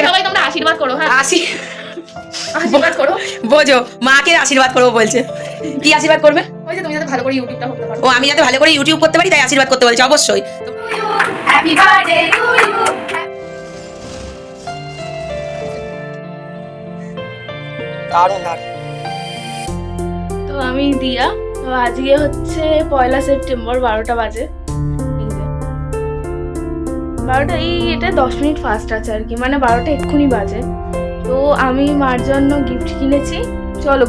সবাই তোমরা আশীর্বাদ করো। হ্যাঁ আশীর্বাদ করো, বোঝো মাকে আশীর্বাদ করবো বলছে। কি আশীর্বাদ করবে? ওই যে তুমি যাতে ভালো করে ইউটিউবটা করতে পারো। ও আমি যাতে ভালো করে ইউটিউব করতে পারি তাই আশীর্বাদ করতে বলছে। অবশ্যই। Happy birthday to you. দারুণ দারুণ। তো আমি দিয়া, তো আজকে হচ্ছে 1 সেপ্টেম্বর 12টা বাজে। এই যে 12টা, এটা 10 মিনিট ফাস্ট আছে আর কি, মানে 12টা এক্ষুনি বাজে। তো আমি মার জন্য গিফট কিনেছি। চলো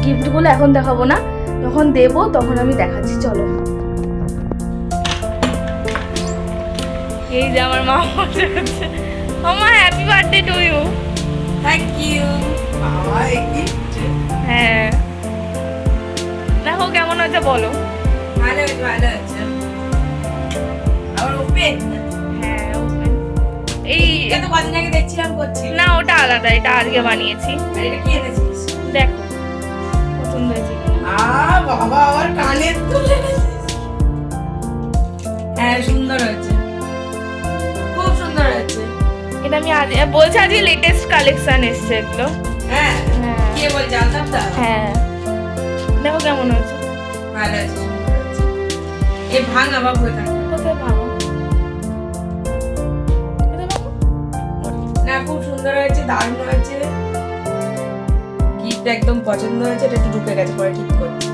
গিফটগুলো এখন দেখাবো না, যখন দেবো তখন আমি দেখাচ্ছি। চলো। এই যে আমার মা বসে আছে। মামা happy birthday to you. Thank you. বাবা এই গিফট। হ্যাঁ দেখো কেমন হয়েছে বলো। ভালো হয়েছে ভালো হয়েছে। আর ওপেন। হ্যাঁ ওপেন। এই এটা তো কদিন আগে দেখছিলাম করছি। না ওটা আলাদা, এটা আজকে বানিয়েছি। আর এটা কি এনেছিস? দেখো পছন্দ হয়েছে কিনা। বাবা আর কানের দুল এনেছিস। হ্যাঁ সুন্দর হয়েছে, খুব সুন্দর হয়েছে। এটা আমি আজ বলছি, আজকে লেটেস্ট কালেকশন এসছে এগুলো। হ্যাঁ হ্যাঁ কে বল জানতাম না। হ্যাঁ দেখো কেমন হয়েছে। ভালো হয়েছে সুন্দর হয়েছে। এই ভাঙা বাবু এটা কোথায় ভালো? না খুব সুন্দর হয়েছে, দারুণ হয়েছে। গিফট একদম পছন্দ হয়েছে। এটা একটু ঢুকে গেছে, পরে ঠিক করছি।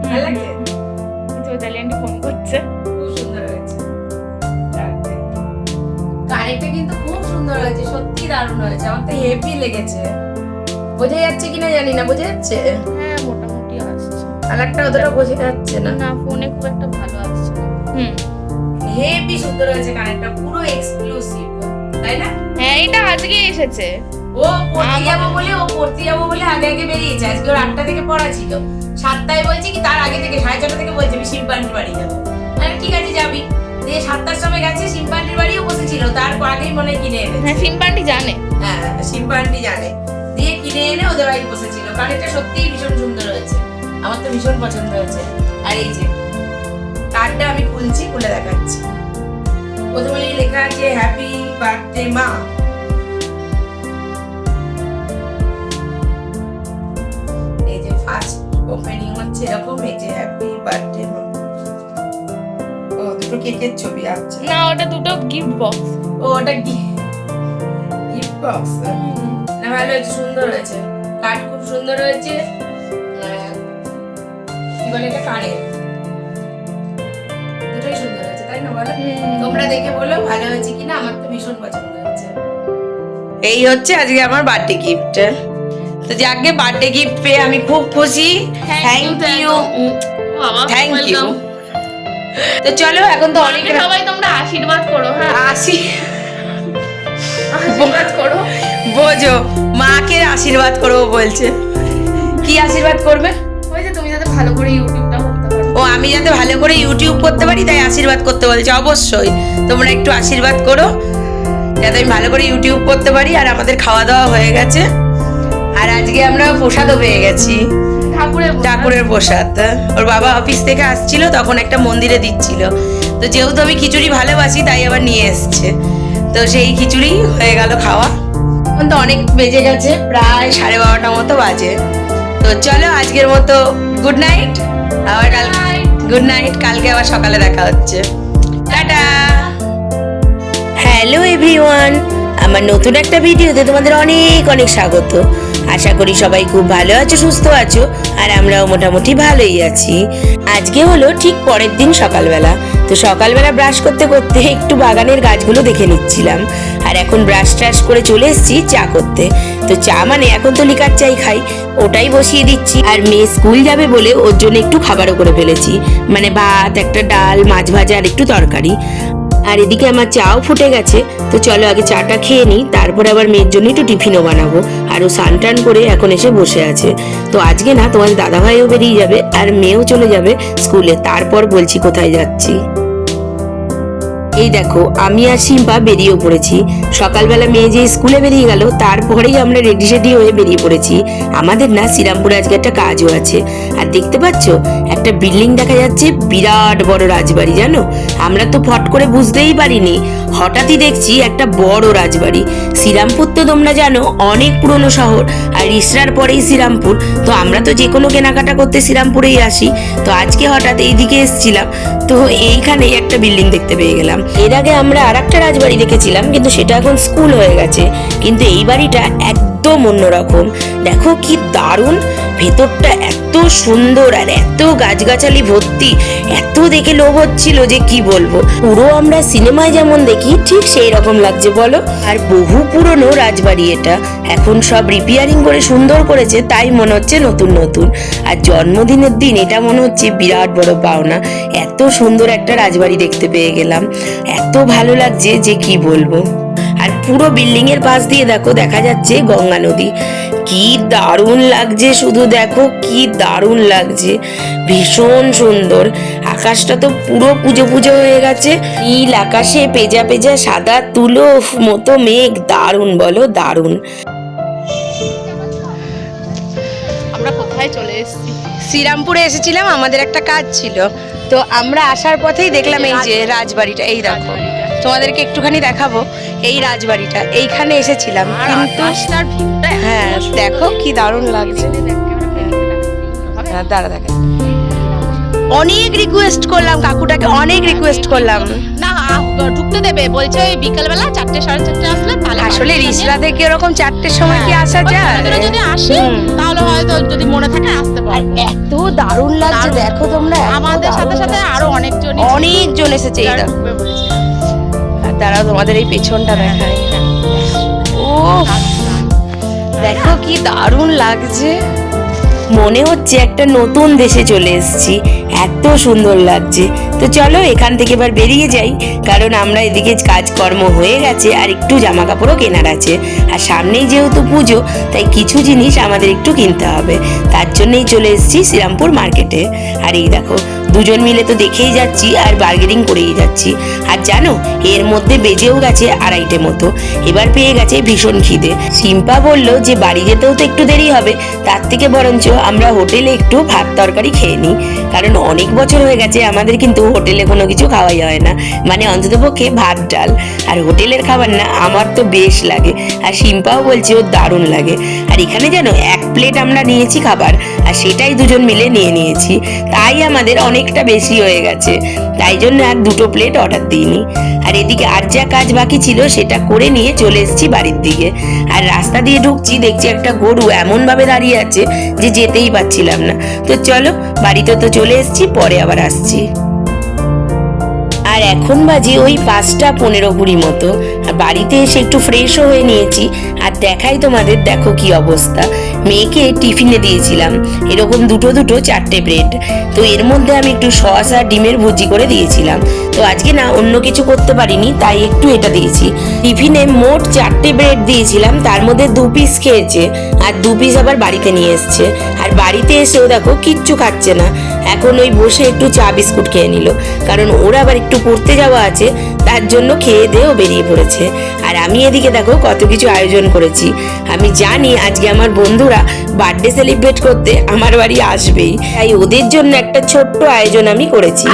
ভালো লাগে? চৈতালিয়ান্টি ফোন করছে। খুব সুন্দর হয়েছে। কানেরটা কিন্তু খুব সুন্দর হয়েছে, সত্যি দারুণ হয়েছে। আমার তো হেভি লেগেছে। বোঝা যাচ্ছে কিনা জানি না। বোঝা যাচ্ছে? হ্যাঁ মোটামুটি আসছে। কালারটা অতটা বোঝা যাচ্ছে না। না ফোনে খুব একটা ভালো আসছে না। হেভি সুন্দর হয়েছে কানেরটা, পুরো এক্সক্লুসিভ, তাই না? হ্যাঁ এটা আজকে এসেছে। ও পড়তে যাবো বলে আগে আগে বেরিয়েছে। আজকে ওর 8টা থেকে পড়া ছিল, 7টায় বলছে কি তার আগে থেকে 6:30 থেকে বলছে আমি শিম্পান্টির বাড়ি যাবো। মানে ঠিক আছে যাবি। দিয়ে 7টার সময় গেছে, শিম্পান্টির বাড়িও বসেছিল, তারপর আগেই মনে হয় কিনে এনেছে। হ্যাঁ সিম্পান্টি জানে। হ্যাঁ শিম্পান্টি জানে। দিয়ে কিনে এনে ওদের বাড়ি বসেছিল। কানেরটা সত্যিই ভীষণ সুন্দর হয়েছে, আমার তো ভীষণ পছন্দ হয়েছে। আর এই যে কার্ডটা আমি খুলছি, খুলে দেখাচ্ছি। প্রথমে লেখা আছে হ্যাপি বার্থডে মা। এই যে ফার্স্ট ওপেনিং হচ্ছে এরকম। এই যে হ্যাপি বার্থডে মা। ও দুটো কেকের ছবি আছে। না ওটা দুটো গিফট বক্স। ও ওটা গিফট বক্স। না ভালো হয়েছে, সুন্দর হয়েছে। কার্ড খুব সুন্দর হয়েছে। কি বলে এটা, কানের দুটোই সুন্দর হয়েছে, তাই না বলো? তোমরা দেখে বলো ভালো হয়েছে কিনা। আমার তো ভীষণ পছন্দ হয়েছে। এই হচ্ছে আজকে আমার বার্থডে গিফট। তো যাকে বার্থডে গিফট পেয়ে আমি খুব খুশি। Thank you. Thank you. তো চলো এখন তো অনেক সবাই তোমরা আশীর্বাদ করো। হ্যাঁ আশীর্বাদ করো, বোঝো মাকে আশীর্বাদ করবো বলছে। কি আশীর্বাদ করবে? ওই যে তুমি যাতে ভালো করে ইউটিউবটা করতে পারো। ও আমি যাতে ভালো করে ইউটিউব করতে পারি তাই আশীর্বাদ করতে বলছে। অবশ্যই তোমরা একটু আশীর্বাদ করো যাতে আমি ভালো করে ইউটিউব করতে পারি। আর আমাদের খাওয়া দাওয়া হয়ে গেছে, আর আজকে আমরা প্রসাদও পেয়ে গেছি, ঠাকুরের প্রসাদ। ওর বাবা অফিস থেকে আসছিল, তখন একটা মন্দিরে দিচ্ছিল। তো যেহেতু আমি খিচুড়ি ভালোবাসি তাই আবার নিয়ে এসছে। তো সেই খিচুড়ি হয়ে গেল খাওয়া। এখন তো অনেক বেজে গেছে, প্রায় 12:30 মতো বাজে। তো চলো আজকের মতো গুড নাইট। আবার কাল গুড নাইট, কালকে আবার সকালে দেখা হচ্ছে। টাটা। হ্যালো এভরিওয়ান, আমার নতুন একটা ভিডিওতে তোমাদের অনেক অনেক স্বাগত। আশা করি সবাই খুব ভালো আছো, সুস্থ আছো, আর আমরাও মোটামুটি ভালোই আছি। আজকে হলো ঠিক পরের দিন সকালবেলা। তো সকালবেলা ব্রাশ করতে করতে একটু বাগানের গাছগুলো দেখে নিচ্ছিলাম। আর এখন ব্রাশ ট্রাশ করে চলে এসেছি চা করতে। তো চা মানে এখন তো লিকার চাই খাই, ওটাই বসিয়ে দিচ্ছি। আর মেয়ে স্কুল যাবে বলে ওর জন্য একটু খাবারও করে ফেলেছি, মানে ভাত, একটা ডাল, মাছ ভাজা আর একটু তরকারি। আর এদিকে আমার চাও ফুটে গেছে। তো চলো আগে চাটা খেয়ে নিই, তারপরে আবার মেয়ের জন্য একটু টিফিনও বানাবো। আর ও স্নান টান করে এখন এসে বসে আছে। তো আজকে না তোমাদের দাদাভাইও বেরিয়ে যাবে আর মেয়েও চলে যাবে স্কুলে। তারপর বলছি কোথায় যাচ্ছি। এই দেখো আমি আর সিম্পা বেরিয়েও পড়েছি। সকালবেলা মেয়ে যে স্কুলে বেরিয়ে গেল তারপরেই আমরা রেডি সেডি হয়ে বেরিয়ে পড়েছি। আমাদের না শ্রীরামপুরে আজকে একটা কাজও আছে। আর দেখতে পাচ্ছ একটা বিল্ডিং দেখা যাচ্ছে, বিরাট বড় রাজবাড়ি। জানো আমরা তো ফট করে বুঝতেই পারিনি, হঠাৎই দেখছি একটা বড় রাজবাড়ি। শ্রীরামপুর তো তোমরা জানো অনেক পুরনো শহর, আর ইসরার পরেই শ্রীরামপুর। তো আমরা তো যে কোনো কেনাকাটা করতে শ্রীরামপুরেই আসি। তো আজকে হঠাৎ এইদিকে এসেছিলাম, তো এইখানে একটা বিল্ডিং দেখতে পেয়ে গেলাম। এর আগে আমরা আর একটা রাজবাড়ি দেখেছিলাম, কিন্তু সেটা এখন স্কুল হয়ে গেছে। কিন্তু এই বাড়িটা একদম অন্যরকম। দেখো কি দারুণ, ভেতরটা এত সুন্দর আর এত গাছগাছালি ভর্তি, এত দেখে লোভ হচ্ছিল যে কি বলবো। পুরো আমরা সিনেমায় যেমন দেখি ঠিক সেই রকম লাগছে বলো। আর বহু পুরনো রাজবাড়ি এটা, এখন সব রিপেয়ারিং করে সুন্দর করেছে, তাই মনে হচ্ছে নতুন নতুন। আর জন্মদিনের দিন এটা মনে হচ্ছে বিরাট বড় পাওনা। এত সুন্দর একটা রাজবাড়ি দেখতে পেয়ে গেলাম, এত ভালো লাগছে যে কি বলবো। আর পুরো বিল্ডিং এর পাশ দিয়ে দেখো দেখা যাচ্ছে গঙ্গা নদী। কি দারুণ লাগছে, শুধু দেখো কি দারুণ লাগছে, ভীষণ সুন্দর। আকাশটা তো পুরো পুজো পুজো হয়ে গেছে, নীল আকাশে পেজা পেজা সাদা তুলো মতো মেঘ, দারুণ বলো দারুণ। আমরা কোথায় চলে এসেছি? শ্রীরামপুরে এসেছিলাম, আমাদের একটা কাজ ছিল। তো আমরা আসার পথেই দেখলাম এই যে রাজবাড়িটা। এই দেখো তোমাদেরকে একটুখানি দেখাবো, এই রাজবাড়িটা এইখানে এসেছিলাম। কিন্তু হ্যাঁ দেখো কি দারুণ লাগছে। দাঁড়া দেখা, অনেক রিকোয়েস্ট করলাম কাকুটাকে, অনেক রিকোয়েস্ট করলাম না ঢুকতে দেবে, বলছে ওই বিকালবেলা 4টে 4:30 আসলে তাহলে। আসলে রিসরা থেকে এরকম 4টের সময় কি আসা যায়? যদি আসে তাহলে হয়তো যদি মনে থাকে আসতে পারে। এত দারুণ লাগছে দেখো তোমরা, আমাদের সাথে সাথে আরো অনেকজন এসেছে। এই দেখো, আর দাঁড়াও তোমাদের এই পেছনটা দেখাই। ও দেখো কি দারুণ লাগছে, মনে হচ্ছে একটা নতুন দেশে চলে এসেছি, এত সুন্দর লাগছে। তো চলো এখান থেকে এবার বেরিয়ে যাই, কারণ আমরা এদিকে কাজকর্ম হয়ে গেছে আর একটু জামা কাপড়ও কেনার আছে। আর সামনেই যেহেতু পুজো, তাই কিছু জিনিস আমাদের একটু কিনতে হবে, তার জন্যই চলে এসেছি শ্রীরামপুর মার্কেটে। আর এই দেখো দুজন মিলে তো দেখেই যাচ্ছি আর বার্গেনিং করেই যাচ্ছি। আর জানো এর মধ্যে বেজেও গেছে 2:30 মতো, এবার পেয়ে গেছে ভীষণ খিদে। সিম্পা বললো যে বাড়ি যেতেও তো একটু দেরি হবে, তার থেকে বরঞ্চ আমরা হোটেলে একটু ভাত তরকারি খেয়ে নিই, কারণ অনেক বছর হয়ে গেছে আমাদের কিন্তু হোটেলে কোনো কিছু খাওয়াই হয় না, মানে অন্ততপক্ষে ভাত ডাল। আর হোটেলের খাবার না আমার তো বেশ লাগে, আর সিম্পাও বলছে ওর দারুণ লাগে। আর এখানে জানো 1 প্লেট আমরা নিয়েছি খাবার, আর সেটাই দুজন মিলে নিয়ে নিয়েছি, তাই আমাদের অনেকটা বেশি হয়ে গেছে, তাই জন্য আর 2টো প্লেট অর্ডার দিইনি। আর এদিকে আর যা কাজ বাকি ছিল সেটা করে নিয়ে চলে এসেছি বাড়ির দিকে। আর রাস্তা দিয়ে ঢুকছি, দেখছি একটা গরু এমন ভাবে দাঁড়িয়ে আছে যে যেতেই পারছিলাম না। তো চলো বাড়িতে তো চলে এসেছি, পরে আবার আসছি। আর এখন বাজে ওই 5:15-20 মতো। আর বাড়িতে এসে একটু ফ্রেশও হয়ে নিয়েছি। আর দেখাই তোমাদের, দেখো কি অবস্থা। মেয়েকে টিফিনে দিয়েছিলাম এরকম 2 4টে ব্রেড, তো এর মধ্যে আমি একটু সস আর ডিমের ভুজি করে দিয়েছিলাম। তো আজকে না অন্য কিছু করতে পারিনি, তাই একটু এটা দিয়েছি। টিফিনে মোট 4টে ব্রেড দিয়েছিলাম, তার মধ্যে 2 পিস খেয়েছে আর 2 পিস আবার বাড়িতে নিয়ে এসছে। আর বাড়িতে এসেও দেখো কিচ্ছু খাচ্ছে না, এখন ওই বসে একটু চা বিস্কুট খেয়ে নিল, কারণ ওরা আবার একটু পড়তে যাওয়া আছে, তার জন্য খেয়ে দেয়েও বেরিয়ে পড়েছে। আর আমি এদিকে দেখো কত কিছু আয়োজন করেছি। আমি জানি আজকে আমার বন্ধুরা বার্থডে সেলিব্রেট করতে আমার বাড়ি আসবেই, তাই ওদের জন্য একটা ছোট্ট আয়োজন আমি করেছি।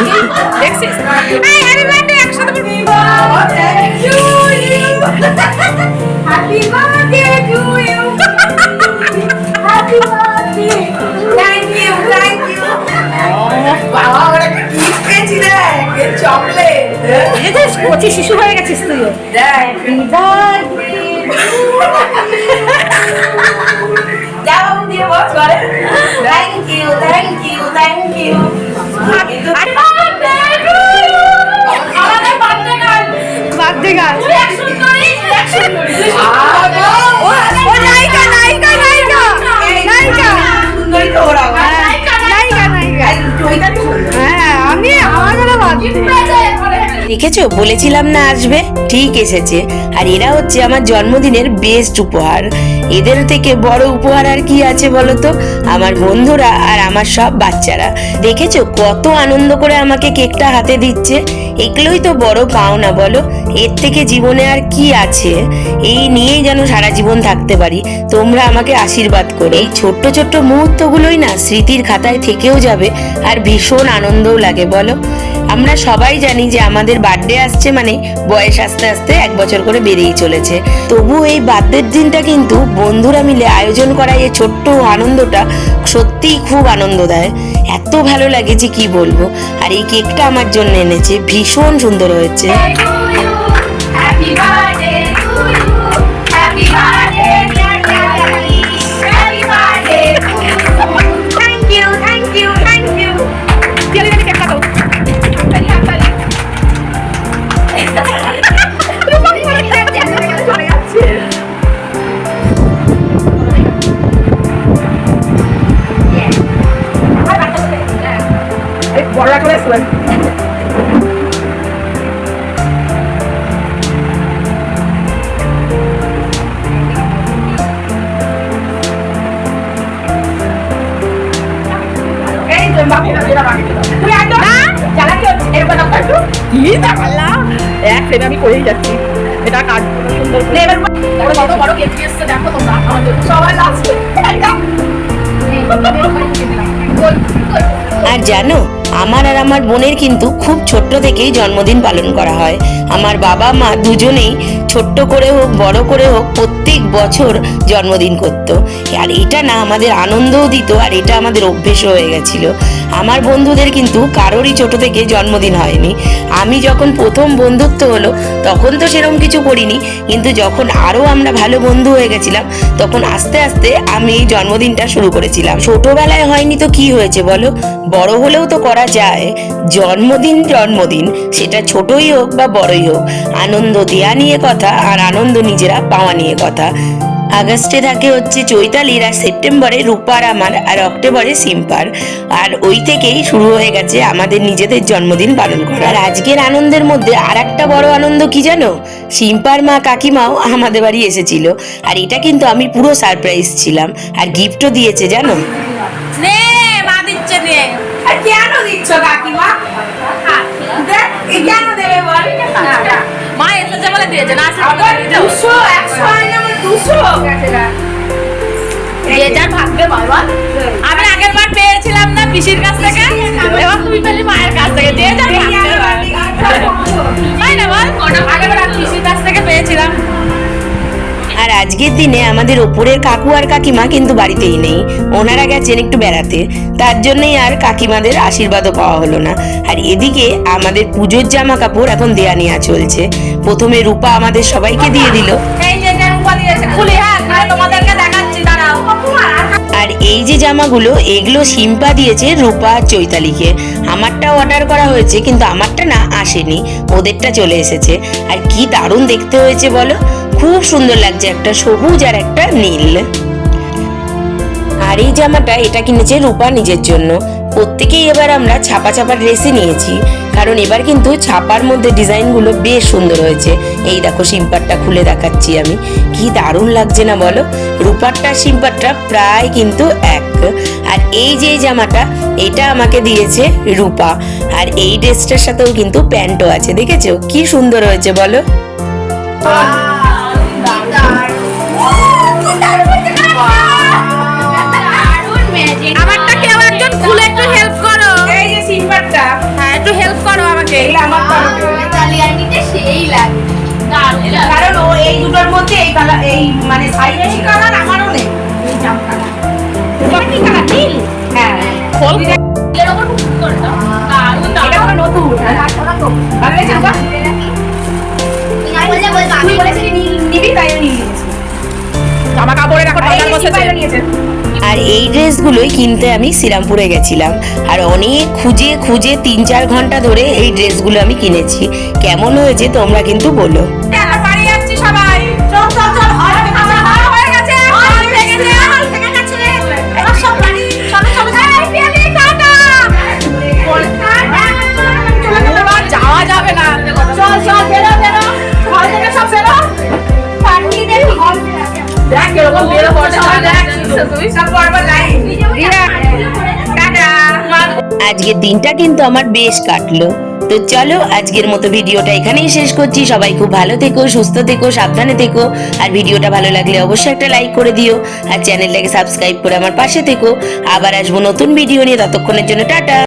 কচি শিশু হয়ে গেছিস তুইও। দেখেছো বলেছিলাম না আসবে, ঠিক এসেছে। আর এরা হচ্ছে আমার জন্মদিনের বেস্ট উপহার। এদের থেকে বড় উপহার আর কি আছে বলো তো, আমার বন্ধুরা আর আমার সব বাচ্চারা। দেখেছো কত আনন্দ করে আমাকে কেকটা হাতে দিচ্ছে। এগুলোই তো বড় পাওনা বলো, এর থেকে জীবনে আর কি আছে। এই নিয়েই যেন সারা জীবন থাকতে পারি। তোমরা আমাকে আশীর্বাদ করো। এই ছোট্ট ছোট্ট মুহূর্তগুলোই না স্মৃতির খাতায় থেকেও যাবে, আর ভীষণ আনন্দও লাগে বলো। আমরা সবাই জানি যে আমাদের বার্থডে আসছে মানে বয়স আস্তে আস্তে 1 বছর করে বেড়েই চলেছে। তবু এই বার্থডের দিনটা কিন্তু বন্ধুরা মিলে আয়োজন করা এই ছোট্ট আনন্দটা সত্যিই খুব আনন্দ দেয়। এত ভালো লাগে যে কি বলবো। আর এই কেকটা আমার জন্য এনেছে, ভীষণ সুন্দর হয়েছে। Happy birthday to you. Happy birthday, dear Daddy. Happy birthday to you. Thank you, thank you, thank you. Dale, dale, cake কাটো। হাততালি, হাততালি। চলে যাচ্ছে। বড় করে শুন। আমি করেই যাচ্ছি এটা কাটবো সুন্দর করে। এবার কত বড় কেক এসছে দেখো তোমরা, আমাদের সবাই লাস্টে আর জানো, আমার আর আমার বোনের কিন্তু খুব ছোট্ট থেকেই জন্মদিন পালন করা হয়। আমার বাবা মা দুজনেই ছোট্ট করে হোক বড় করে হোক প্রত্যেক বছর জন্মদিন করতো। আর এটা না আমাদের আনন্দও দিত, আর এটা আমাদের অভ্যেসও হয়ে গেছিল। আমার বন্ধুদের কিন্তু কারোরই ছোট থেকে জন্মদিন হয়নি। আমি যখন প্রথম বন্ধুত্ব হলো তখন তো সেরকম কিছু করিনি, কিন্তু যখন আরও আমরা ভালো বন্ধু হয়ে গেছিলাম তখন আস্তে আস্তে আমি এই জন্মদিনটা শুরু করেছিলাম। ছোটবেলায় হয়নি তো কি হয়েছে বলো, বড় হলেও তো করা যায়। জন্মদিন জন্মদিন, সেটা ছোটই হোক বা বড়ই হোক, আনন্দ দেয়া নিয়ে কথা আর আনন্দ নিজেরা পাওয়া নিয়ে কথা। আগস্টে থাকে হচ্ছে চৈতালির, আর সেপ্টেম্বরে রূপার আমার, আর অক্টোবরে সিম্পার। আর ওই থেকেই শুরু হয়ে গেছে আমাদের নিজেদের জন্মদিন পালন করা। আর আজকের আনন্দের মধ্যে আর একটা বড় আনন্দ কি জানো, সিম্পার মা কাকিমাও আমাদের বাড়ি এসেছিল। আর এটা কিন্তু আমি পুরো সারপ্রাইজ ছিলাম, আর গিফটও দিয়েছে জানো। মা দিচ্ছে নে। কেন দিচ্ছ কাকিমা? কেন দেবে বল? মা এসেছে বলে দিয়েছে না। 200 100 হয় না 200 যে যার ভাগ্যে বাবা। আমি আগের বার পেয়েছিলাম না পিসির কাছ থেকে, এবার তুমি পেলি মায়ের কাছ থেকে। যে যার তাই না বল, আগের বার পিসির কাছ থেকে পেয়েছিলাম। আর আজকের দিনে আমাদের ওপরের কাকু আর কাকিমা কিন্তু বাড়িতেই নেই, ওনারা গেছেন একটু বেড়াতে। তার জন্যই আর কাকিমাদের আশীর্বাদও পাওয়া হলো না। আর এদিকে আমাদের পুজোর জামা কাপড় এখন দেয়া নেওয়া চলছে। প্রথমে রূপা আমাদের সবাইকে দিয়ে দিল। এই যে রূপা দিয়েছে, খুলি হ্যাঁ তোমাদেরকে দেখাচ্ছি দাঁড়াও। আর এই যে জামাগুলো, এগুলো সিম্পা দিয়েছে রূপা আর চৈতালিকে। আমারটা অর্ডার করা হয়েছে কিন্তু আমারটা না আসেনি, ওদেরটা চলে এসেছে। আর কি দারুণ দেখতে হয়েছে বলো, খুব সুন্দর লাগছে, একটা সবুজ আর একটা নীল। আর এই জামাটা এটা কিনেছে রূপা নিজের জন্য। প্রত্যেকেই এবার আমরা ছাপা ছাপা ড্রেসই নিয়েছি, কারণ এবার কিন্তু ছাপার মধ্যে ডিজাইনগুলো বেশ সুন্দর হয়েছে। এই দেখো সিম্পারটা খুলে দেখাচ্ছি আমি, কি দারুণ লাগছে না বলো। রূপারটা সিম্পারটা প্রায় কিন্তু এক। আর এই যে জামাটা, এটা আমাকে দিয়েছে রূপা। আর এই ড্রেসটার সাথেও কিন্তু প্যান্টও আছে, দেখেছো কি সুন্দর হয়েছে বলো। আমারটা কেউ একজন খুলে একটু হেল্প করো। এই যে সিম্পারটা, হ্যাঁ একটু হেল্প করো আমাকে। এই আমার কালারটা সেই লাগে, কারণ ও এই দুটোর মধ্যে এই কালার, এই মানে সাইজ এই কালার আমারও নেই। এই জাম কালার তোমার কি কালার নীল? হ্যাঁ খোল এর উপর খুব সুন্দর দাও। এটা হলো নতুন, হ্যাঁ তো ভালো লাগছে রূপা? আমি বলেছি নীল নিবি, তাই নীল নিয়েছি। জামা কাপড়ের এখন অর্ডার বসেছে। আর এই ড্রেসগুলোই কিনতে আমি শ্রীরামপুরে গেছিলাম, আর অনেক খুঁজে খুঁজে 3-4 ঘন্টা ধরে এই ড্রেসগুলো আমি কিনেছি। কেমন হয়েছে তোমরা কিন্তু বলো। এখন বাড়ি যাচ্ছি সবাই। চল চল চল, হয়ে গেছে এবার সব বাড়ি। চলো চলো টাটা। যাওয়া যাবে না, চল চল বেরো বেরো, ঘর থেকে সব বেরো। পার্টি দেখি দেখ এরকম বেরো পড়ছে, দেখ তুই সব পড়বার লাইন। আজকের দিনটা কিন্তু আমার বেশ কাটলো। তো চলো আজকের মতো ভিডিওটা এখানেই শেষ করছি। সবাই খুব ভালো থেকো, সুস্থ থেকো, সাবধানে থেকো। আর ভিডিওটা ভালো লাগলে অবশ্যই একটা লাইক করে দিও, আর চ্যানেলটাকে সাবস্ক্রাইব করে আমার পাশে থেকো। আবার আসবো নতুন ভিডিও নিয়ে, ততক্ষণের জন্য টাটা।